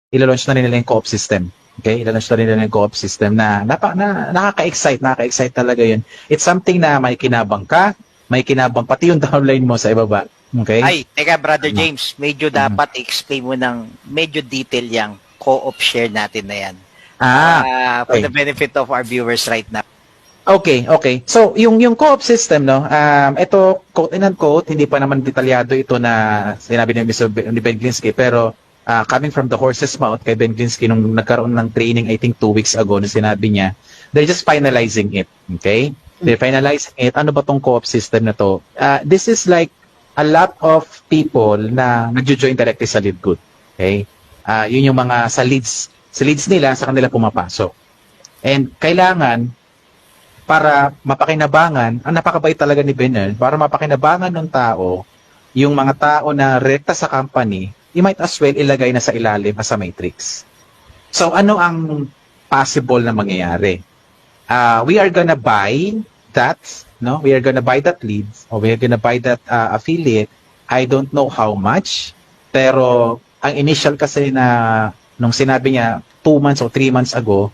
ilo-launch na nila yung co-op system. Okay? Ilo-launch na nila yung co-op system na nakaka-excite talaga yun. It's something na may kinabang ka, may kinabang pati yung downline mo sa ibaba. Okay? Ay, teka Brother James, medyo dapat i-explain mo ng medyo detail yung co-op share natin na yan. For the benefit of our viewers right now. Okay. So, yung co-op system, no, ito, quote and unquote, hindi pa naman detalyado ito na sinabi ni Ben Glinsky, pero coming from the horse's mouth kay Ben Glinsky nung nagkaroon ng training, I think 2 weeks ago, na sinabi niya, they're just finalizing it. Okay? They're finalizing it. Ano ba tong co-op system na to? This is like a lot of people na nag-join directly sa Lead Good. Okay? Yun yung mga sa leads nila, sa kanila pumapasok. And kailangan, para mapakinabangan, ang napakabait talaga ni Bernard, para mapakinabangan ng tao, yung mga tao na rekta sa company, you might as well ilagay na sa ilalim as a matrix. So, ano ang possible na mangyayari? We are gonna buy that, no? We are gonna buy that lead, or we are gonna buy that affiliate. I don't know how much, pero ang initial kasi na, nung sinabi niya, 2 months or 3 months ago,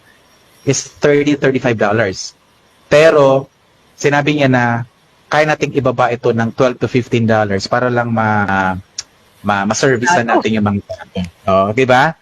is $30-$35. Pero, sinabi niya na kaya nating ibaba ito ng $12 to $15 para lang ma-service na natin yung mga tao. Oh, di ba?